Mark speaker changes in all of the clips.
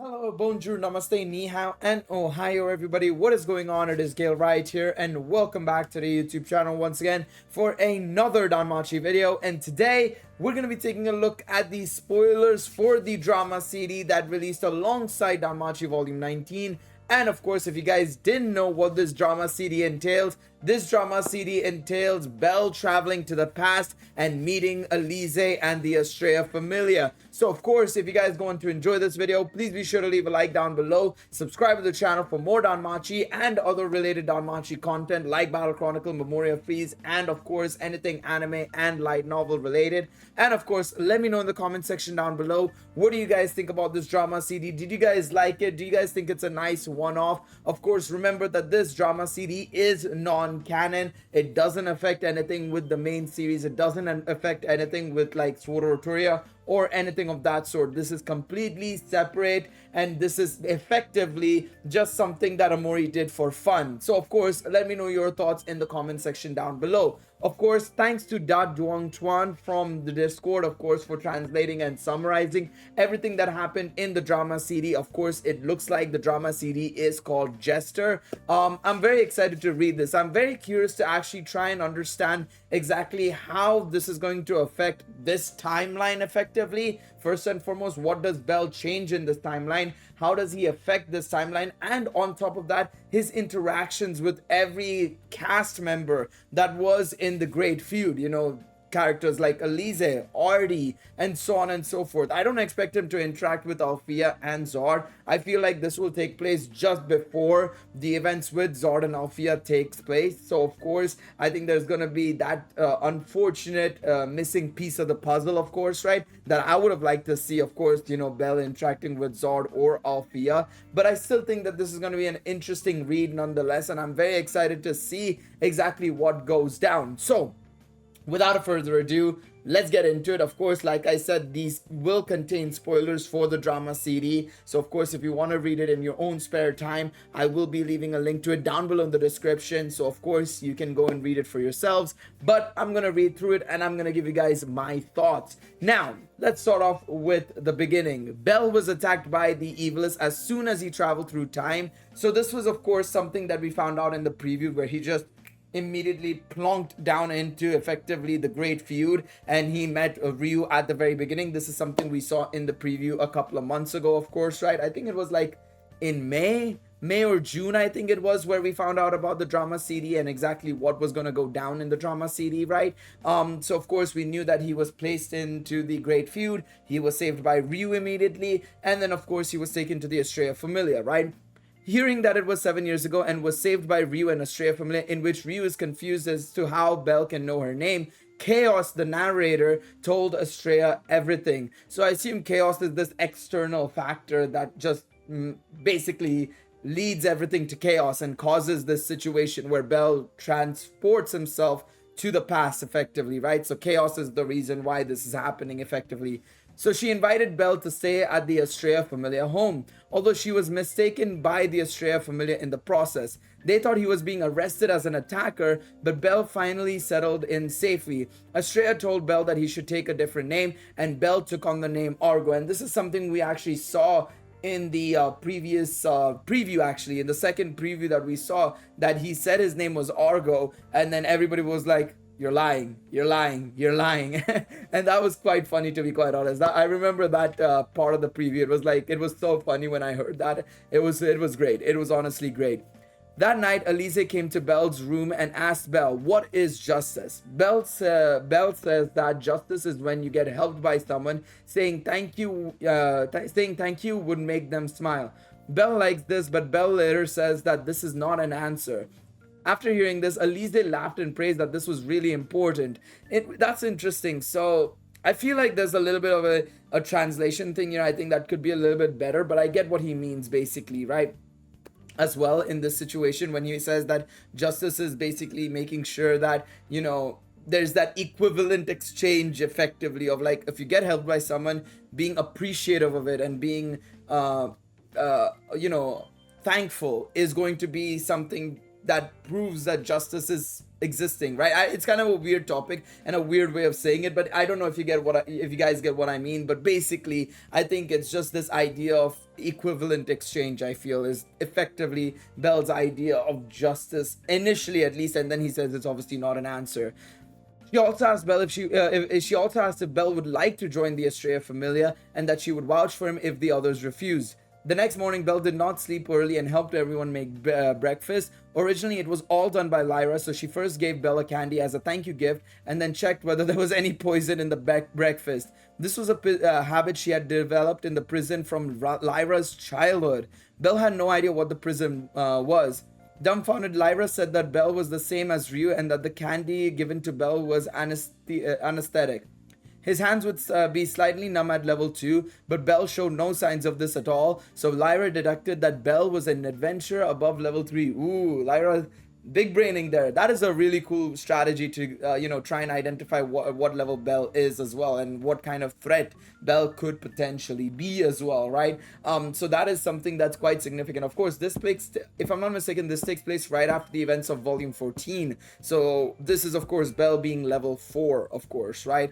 Speaker 1: Hello, bonjour, namaste, ni hao, and ohio, everybody. What is going on? It is Galeriot here, and welcome back to the YouTube channel once again for another Danmachi video. And today, we're going to be taking a look at the spoilers for the drama CD that released alongside Danmachi Volume 19. And of course, if you guys didn't know what this drama CD entails, this drama CD entails Belle traveling to the past and meeting Alise and the Astraea Familia. So of course, if you guys going to enjoy this video, please be sure to leave a like down below, subscribe to the channel for more Danmachi and other related Danmachi content like Battle Chronicle, Memoria Freese, and of course anything anime and light novel related. And of course, let me know in the comment section down below, what do you guys think about this drama CD? Did you guys like it? Do you guys think it's a nice one-off? Of course, remember that this drama CD is non-canon. It doesn't affect anything with the main series. It doesn't affect anything with like Sword Art Online or anything of that sort. This is completely separate, and this is effectively just something that Amori did for fun. So of course, let me know your thoughts in the comment section down below. Of course, thanks to Da Duong Chuan from the Discord, of course, for translating and summarizing everything that happened in the drama CD. Of course, it looks like the drama CD is called Jester. I'm very excited to read this. I'm very curious to actually try and understand exactly how this is going to affect this timeline effectively. First and foremost, what does Belle change in this timeline? How does he affect this timeline? And on top of that, his interactions with every cast member that was in the Great Feud, you know, characters like Alise, Artie, and so on and so forth. I don't expect him to interact with Althea and Zord. I feel like this will take place just before the events with Zord and Althea takes place. So of course, I think there's gonna be that unfortunate missing piece of the puzzle, of course, right? That I would have liked to see, of course, you know, Belle interacting with Zord or Althea. But I still think that this is gonna be an interesting read nonetheless, and I'm very excited to see exactly what goes down. So, without further ado, let's get into it. Of course, like I said, these will contain spoilers for the drama CD. So of course, if you want to read it in your own spare time, I will be leaving a link to it down below in the description. So of course, you can go and read it for yourselves. But I'm going to read through it and I'm going to give you guys my thoughts. Now, let's start off with the beginning. Belle was attacked by the Evilists as soon as he traveled through time. So this was, of course, something that we found out in the preview where he just immediately plonked down into effectively the Great Feud, and he met Ryu at the very beginning. This is something we saw in the preview a couple of months ago, of course, right? I think it was like in May or June, I think it was, where we found out about the drama CD and exactly what was going to go down in the drama CD, right? So of course we knew that he was placed into the Great Feud. He was saved by Ryu immediately, and then of course he was taken to the Astraea Familia, right? Hearing that it was 7 years ago and was saved by Ryu and Astraea Familia, in which Ryu is confused as to how Belle can know her name, Chaos, the narrator, told Astraea everything. So I assume Chaos is this external factor that just basically leads everything to chaos and causes this situation where Belle transports himself to the past effectively, right? So Chaos is the reason why this is happening effectively. So she invited Belle to stay at the Astraea Familia home, although she was mistaken by the Astraea Familia in the process. They thought he was being arrested as an attacker, but Belle finally settled in safely. Astraea told Belle that he should take a different name, and Belle took on the name Argo. And this is something we actually saw in the previous preview, actually, in the second preview that we saw, that he said his name was Argo, and then everybody was like, you're lying, you're lying, you're lying. And that was quite funny, to be quite honest. I remember that part of the preview. It was like, it was so funny when I heard that. It was great. It was honestly great. That night, Alise came to Belle's room and asked Belle, what is justice? Belle says that justice is when you get helped by someone. Saying thank you would make them smile. Belle likes this, but Belle later says that this is not an answer. After hearing this, Alise laughed and praised that this was really important. That's interesting. So I feel like there's a little bit of a translation thing here. I think that could be a little bit better, but I get what he means basically, right? As well, in this situation, when he says that justice is basically making sure that, you know, there's that equivalent exchange effectively of like, if you get helped by someone, being appreciative of it and being, you know, thankful is going to be something that proves that justice is existing, right? It's kind of a weird topic and a weird way of saying it, but I don't know if you get if you guys get what I mean. But basically, I think it's just this idea of equivalent exchange, I feel, is effectively Bell's idea of justice initially, at least, and then he says it's obviously not an answer. She also asked Belle if she also asked if Belle would like to join the Astraea Familia, and that she would vouch for him if the others refused. The next morning, Belle did not sleep early and helped everyone make breakfast. Originally, it was all done by Lyra, so she first gave Belle a candy as a thank you gift and then checked whether there was any poison in the breakfast. This was a habit she had developed in the prison from Lyra's childhood. Belle had no idea what the prison was. Dumbfounded, Lyra said that Belle was the same as Ryu and that the candy given to Belle was anesthetic. His hands would be slightly numb at level 2, but Belle showed no signs of this at all, so Lyra deducted that Belle was an adventurer above level 3. Ooh, Lyra, big braining there. That is a really cool strategy to, try and identify what level Belle is as well, and what kind of threat Belle could potentially be as well, right? So that is something that's quite significant. Of course, this takes, if I'm not mistaken, this takes place right after the events of Volume 14. So this is, of course, Belle being level 4, of course, right?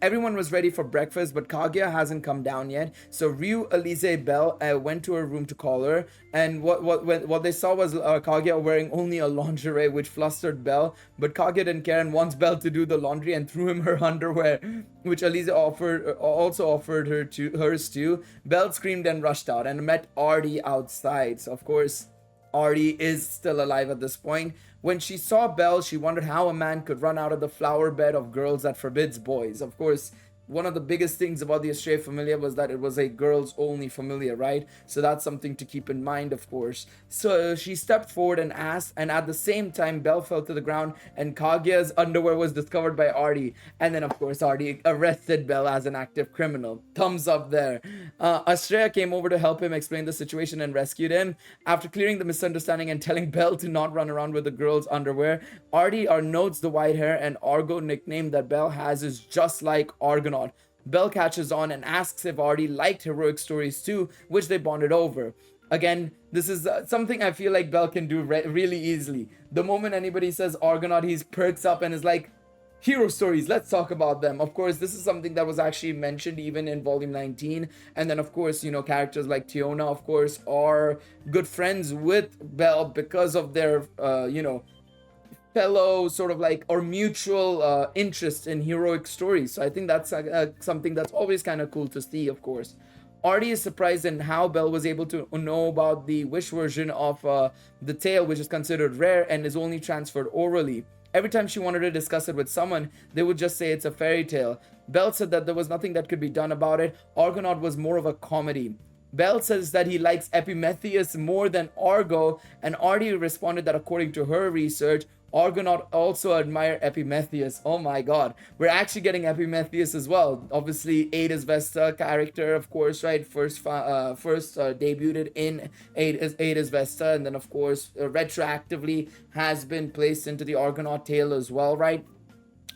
Speaker 1: Everyone was ready for breakfast, but Kaguya hasn't come down yet. So Ryu, Alise, Belle went to her room to call her, and what they saw was Kaguya wearing only a lingerie, which flustered Belle. But Kaguya didn't care and wants Belle to do the laundry and threw him her underwear, which Alise also offered her hers too. Belle screamed and rushed out and met Artie outside. So of course, Artie is still alive at this point. When she saw Belle, she wondered how a man could run out of the flower bed of girls that forbids boys. Of course, one of the biggest things about the Astraea Familia was that it was a girls-only familia, right? So that's something to keep in mind, of course. So she stepped forward and asked, and at the same time, Belle fell to the ground, and Kaguya's underwear was discovered by Artie. And then, of course, Artie arrested Belle as an active criminal. Thumbs up there. Astraea came over to help him explain the situation and rescued him. After clearing the misunderstanding and telling Belle to not run around with the girls' underwear, Artie notes the white hair, and Argo nickname that Belle has is just like Argonaut. Belle catches on and asks if Artie liked heroic stories too, which they bonded over. Again, this is something I feel like Belle can do really easily. The moment anybody says Argonaut, he perks up and is like, hero stories, let's talk about them. Of course, this is something that was actually mentioned even in volume 19. And then, of course, characters like Tiona, of course, are good friends with Belle because of their, fellow sort of like or mutual interest in heroic stories. So I think that's something that's always kind of cool to see, of course. Artie is surprised in how Belle was able to know about the wish version of the tale, which is considered rare and is only transferred orally. Every time she wanted to discuss it with someone, they would just say it's a fairy tale. Belle said that there was nothing that could be done about it. Argonaut was more of a comedy. Belle says that he likes Epimetheus more than Argo, and Artie responded that according to her research, Argonaut also admire Epimetheus. Oh my god, we're actually getting Epimetheus as well. Obviously, Adas Vesta character, of course, right? First debuted in Adas Vesta, and then of course retroactively has been placed into the Argonaut tale as well, right?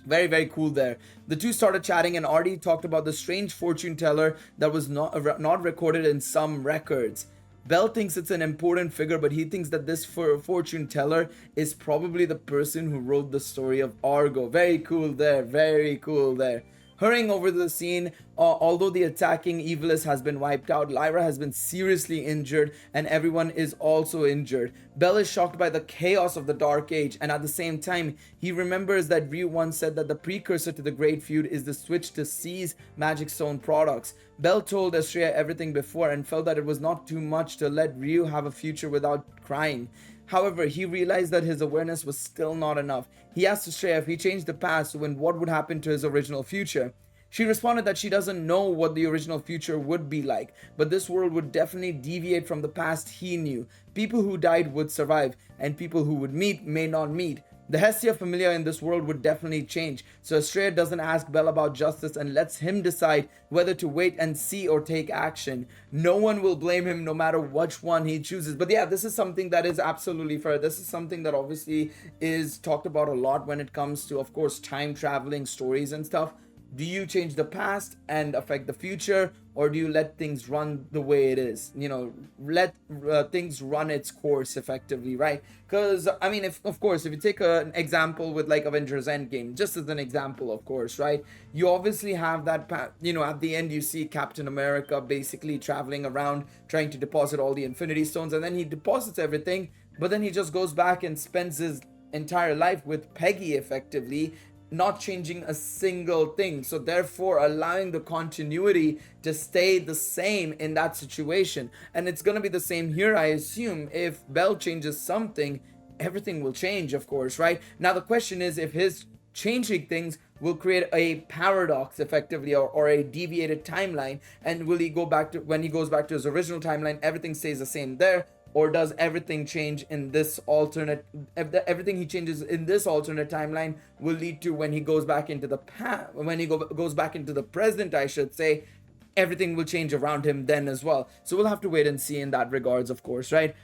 Speaker 1: Very, very cool there. The two started chatting, and Artie talked about the strange fortune teller that was not recorded in some records. Belle thinks it's an important figure, but he thinks that this fortune teller is probably the person who wrote the story of Argo. Very cool there. Very cool there. Hurrying over the scene, although the attacking Evilist has been wiped out, Lyra has been seriously injured and everyone is also injured. Belle is shocked by the chaos of the Dark Age, and at the same time, he remembers that Ryu once said that the precursor to the Great Feud is the switch to seize Magic Stone products. Belle told Astraea everything before and felt that it was not too much to let Ryu have a future without crying. However, he realized that his awareness was still not enough. He asked Astraea if he changed the past, then what would happen to his original future. She responded that she doesn't know what the original future would be like, but this world would definitely deviate from the past he knew. People who died would survive, and people who would meet may not meet. The Hestia Familia in this world would definitely change, so Astraea doesn't ask Belle about justice and lets him decide whether to wait and see or take action. No one will blame him no matter which one he chooses. But yeah, this is something that is absolutely fair. This is something that obviously is talked about a lot when it comes to, of course, time traveling stories and stuff. Do you change the past and affect the future, or do you let things run the way it is? Let things run its course effectively, right? Because I mean, if of course, if you take an example with like Avengers Endgame, just as an example, of course, right? You obviously have that, at the end you see Captain America basically traveling around trying to deposit all the Infinity Stones, and then he deposits everything, but then he just goes back and spends his entire life with Peggy effectively, not changing a single thing, so therefore allowing the continuity to stay the same in that situation. And it's going to be the same here, I assume. If Bell changes something, everything will change, of course, right? Now the question is, if his changing things will create a paradox effectively, or a deviated timeline, and will he go back to, when he goes back to his original timeline, everything stays the same there, or does everything change in this alternate, everything he changes in this alternate timeline will lead to, when he goes back into the past, when he goes back into the present, I should say, everything will change around him then as well. So we'll have to wait and see in that regards, of course, right?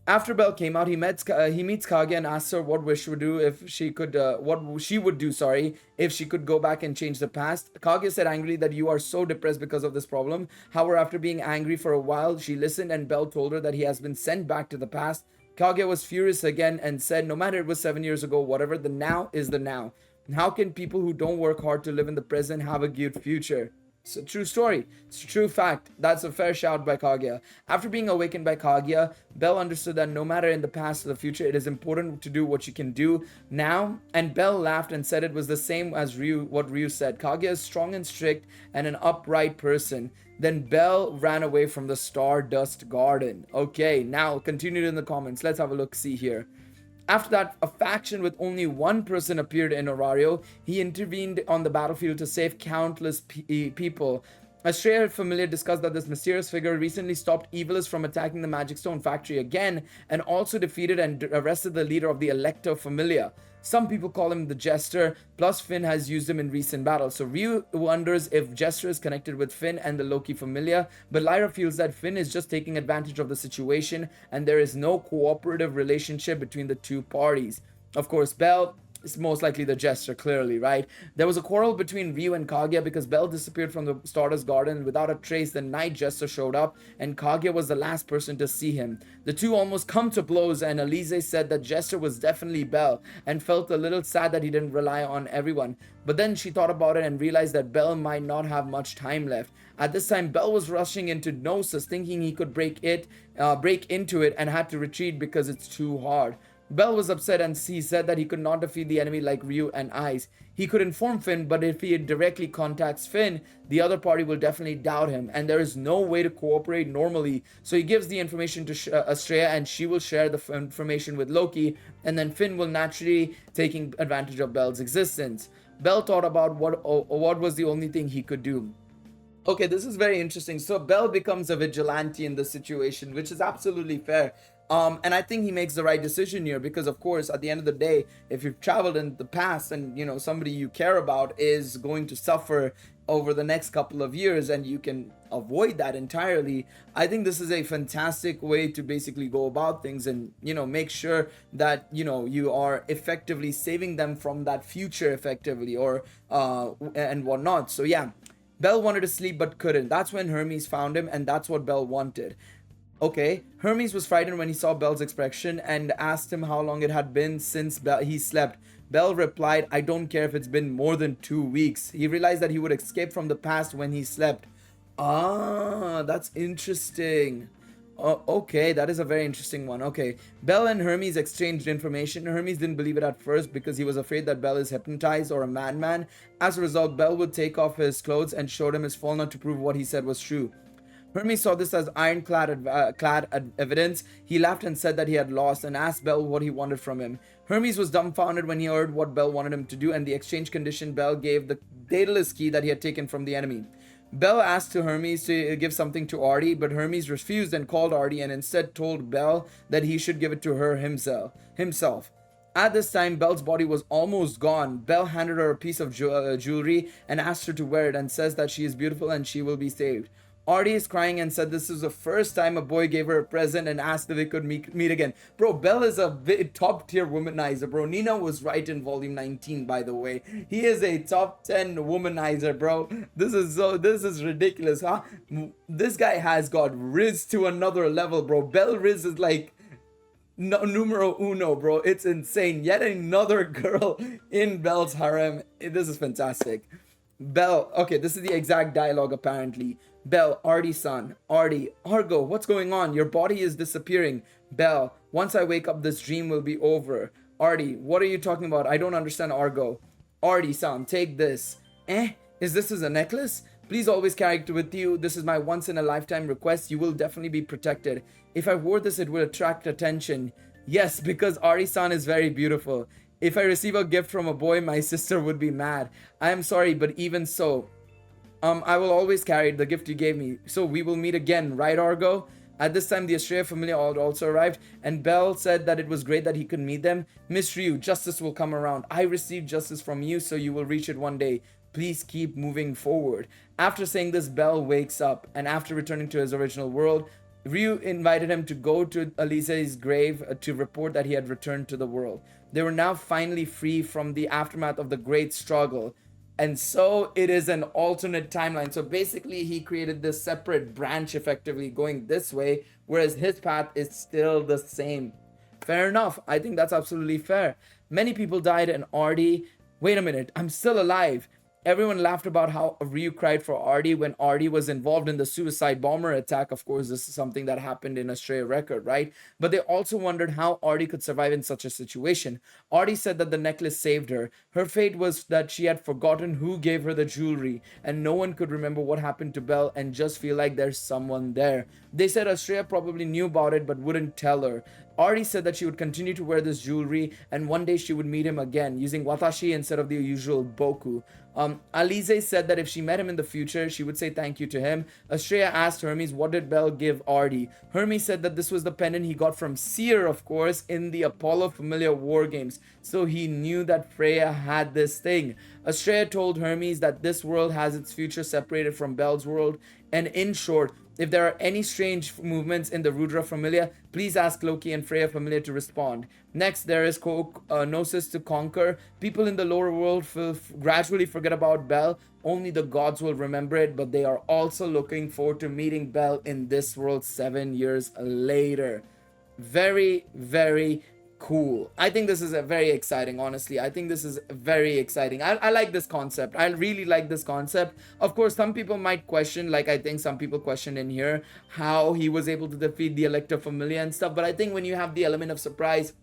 Speaker 1: After Belle came out, he meets Kaguya and asks her what wish would do if she could, what she would do, sorry, if she could go back and change the past. Kaguya said angrily that you are so depressed because of this problem. However, after being angry for a while, she listened, and Belle told her that he has been sent back to the past. Kaguya was furious again and said, no matter it was 7 years ago, whatever, the now is the now. How can people who don't work hard to live in the present have a good future? It's a true story. It's a true fact. That's a fair shout by Kaguya. After being awakened by Kaguya, Belle understood that no matter in the past or the future, it is important to do what you can do now. And Belle laughed and said it was the same as what Ryu said. Kaguya is strong and strict and an upright person. Then Belle ran away from the Stardust Garden. Okay, now continued in the comments. Let's have a look, see here. After that, a faction with only one person appeared in Orario. He intervened on the battlefield to save countless people. Astraea and Familia discussed that this mysterious figure recently stopped Evilists from attacking the Magic Stone factory again, and also defeated and arrested the leader of the Elector Familia. Some people call him the Jester, plus Finn has used him in recent battles. So Ryu wonders if Jester is connected with Finn and the Loki Familia, but Lyra feels that Finn is just taking advantage of the situation and there is no cooperative relationship between the two parties. Of course, Belle is most likely the Jester, clearly, right? There was a quarrel between Ryu and Kaguya because Belle disappeared from the Stardust Garden without a trace. The night Jester showed up and Kaguya was the last person to see him. The two almost come to blows, and Alise said that Jester was definitely Belle and felt a little sad that he didn't rely on everyone. But then she thought about it and realized that Belle might not have much time left. At this time, Belle was rushing into Gnosis, thinking he could break into it, and had to retreat because it's too hard. Belle was upset and he said that he could not defeat the enemy like Ryu and Ice. He could inform Finn, but if he directly contacts Finn, the other party will definitely doubt him, and there is no way to cooperate normally. So he gives the information to Astraea, and she will share the information with Loki, and then Finn will naturally taking advantage of Belle's existence. Belle thought about what was the only thing he could do. Okay, this is very interesting. So Belle becomes a vigilante in this situation, which is absolutely fair. And I think he makes the right decision here because, of course, at the end of the day, if you've traveled in the past and, somebody you care about is going to suffer over the next couple of years and you can avoid that entirely, I think this is a fantastic way to basically go about things and, make sure that, you are effectively saving them from that future effectively or and whatnot. So, yeah. Belle wanted to sleep but couldn't. That's when Hermes found him, and that's what Belle wanted. Okay, Hermes was frightened when he saw Belle's expression and asked him how long it had been since he slept. Belle replied, I don't care if it's been more than 2 weeks. He realized that he would escape from the past when he slept. Ah, that's interesting. Okay, that is a very interesting one. Okay, Belle and Hermes exchanged information. Hermes didn't believe it at first because he was afraid that Belle is hypnotized or a madman. As a result, Belle would take off his clothes and showed him his full nut to prove what he said was true. Hermes saw this as ironclad evidence. He laughed and said that he had lost and asked Belle what he wanted from him. Hermes was dumbfounded when he heard what Belle wanted him to do, and the exchange condition Belle gave the Daedalus key that he had taken from the enemy. Belle asked Hermes to give something to Artie, but Hermes refused and called Artie and instead told Belle that he should give it to her himself. At this time, Belle's body was almost gone. Belle handed her a piece of jewelry and asked her to wear it and says that she is beautiful and she will be saved. Artie is crying and said this is the first time a boy gave her a present and asked if they could meet again. Bro, Belle is a top tier womanizer, bro. Nina was right in volume 19, by the way. He is a top 10 womanizer, bro. This is ridiculous, huh? This guy has got Riz to another level, bro. Belle Riz is like numero uno, bro. It's insane. Yet another girl in Belle's harem. This is fantastic. Belle, okay, this is the exact dialogue apparently. Belle, Artie-san, Artie, Argo, what's going on? Your body is disappearing. Belle, once I wake up, this dream will be over. Artie, what are you talking about? I don't understand, Argo. Artie-san, take this. Is this a necklace? Please always carry it with you. This is my once in a lifetime request. You will definitely be protected. If I wore this, it would attract attention. Yes, because Artie-san is very beautiful. If I receive a gift from a boy, my sister would be mad. I am sorry, but even so, I will always carry the gift you gave me. So we will meet again, right, Argo? At this time, the Astraea Familia also arrived, and Belle said that it was great that he could meet them. Miss Ryu, justice will come around. I received justice from you, so you will reach it one day. Please keep moving forward. After saying this, Belle wakes up, and after returning to his original world, Ryu invited him to go to Alise's grave to report that he had returned to the world. They were now finally free from the aftermath of the great struggle. And so it is an alternate timeline. So basically he created this separate branch effectively going this way, whereas his path is still the same. Fair enough. I think that's absolutely fair. Many people died and Artie... Wait a minute, I'm still alive. Everyone laughed about how Ryu cried for Artie when Artie was involved in the suicide bomber attack. Of course, this is something that happened in Astraea record, right? But they also wondered how Artie could survive in such a situation. Artie said that the necklace saved her. Her fate was that she had forgotten who gave her the jewelry, and no one could remember what happened to Belle and just feel like there's someone there. They said Astraea probably knew about it but wouldn't tell her. Artie said that she would continue to wear this jewelry and one day she would meet him again using watashi instead of the usual boku. Alise said that if she met him in the future, she would say thank you to him. Astraea asked Hermes what did Belle give Artie. Hermes said that this was the pendant he got from Seer, of course, in the Apollo Familia War Games. So he knew that Freya had this thing. Astraea told Hermes that this world has its future separated from Belle's world. And in short, if there are any strange movements in the Rudra Familia, please ask Loki and Freya Familia to respond. Next, there is Gnosis to conquer. People in the lower world gradually forget about Belle. Only the gods will remember it, but they are also looking forward to meeting Belle in this world 7 years later. Very, very cool. I think this is a very exciting, honestly. I think this is very exciting. I like this concept. I really like this concept. Of course, some people might question, like I think some people question in here, how he was able to defeat the Elector Familia and stuff. But I think when you have the element of surprise,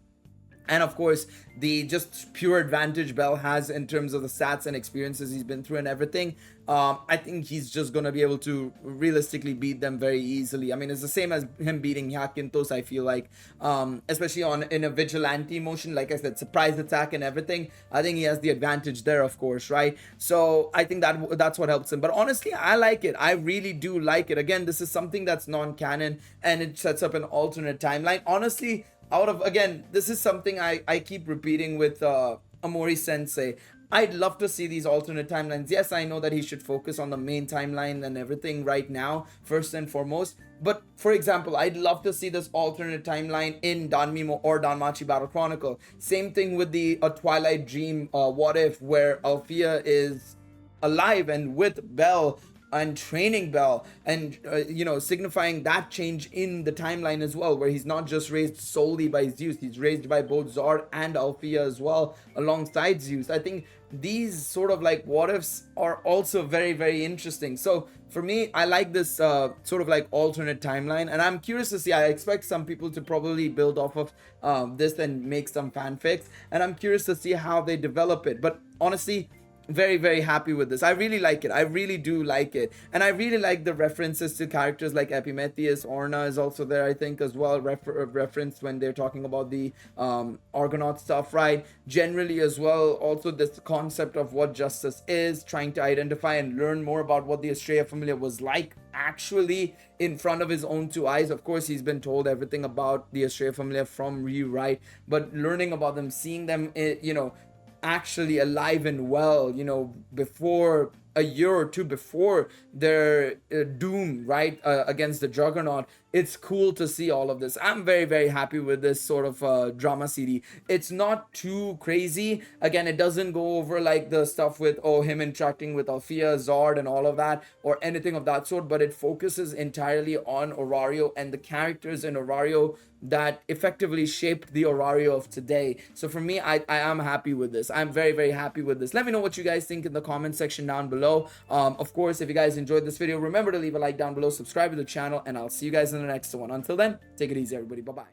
Speaker 1: and of course, the just pure advantage Belle has in terms of the stats and experiences he's been through and everything, I think he's just going to be able to realistically beat them very easily. I mean, it's the same as him beating Hyakintos, I feel like, especially in a vigilante motion, like I said, surprise attack and everything. I think he has the advantage there, of course, right? So I think that's what helps him. But honestly, I like it. I really do like it. Again, this is something that's non-canon and it sets up an alternate timeline. Honestly, again, this is something I keep repeating with Amori Sensei. I'd love to see these alternate timelines. Yes, I know that he should focus on the main timeline and everything right now, first and foremost. But for example, I'd love to see this alternate timeline in Danmimo or Danmachi Battle Chronicle. Same thing with the Twilight Dream What If, where Althea is alive and with Belle and training Belle and signifying that change in the timeline as well, where he's not just raised solely by Zeus, he's raised by both Zord and Althea as well alongside Zeus. I think these sort of like what ifs are also very, very interesting. So for me, I like this sort of like alternate timeline, and I'm curious to see. I expect some people to probably build off of this and make some fanfics, and I'm curious to see how they develop it. But honestly, very, very happy with this. I really like it. I really do like it. And I really like the references to characters like Epimetheus. Orna is also there, I think, as well, referenced when they're talking about the Argonaut stuff, right? Generally as well, also this concept of what justice is, trying to identify and learn more about what the Astraea Familia was like actually in front of his own two eyes. Of course, he's been told everything about the Astraea Familia from Ryu, right? But learning about them, seeing them, actually alive and well, before a year or two before their doom, right, against the Juggernaut. It's cool to see all of this. I'm very, very happy with this sort of drama CD. It's not too crazy. Again, it doesn't go over like the stuff with, oh, him interacting with Althea, Zord, and all of that, or anything of that sort, but it focuses entirely on Orario and the characters in Orario that effectively shaped the Orario of today. So for me, I am happy with this. I'm very, very happy with this. Let me know what you guys think in the comment section down below. Of course, if you guys enjoyed this video, remember to leave a like down below, subscribe to the channel, and I'll see you guys in the next one. Until then, take it easy, everybody. Bye-bye.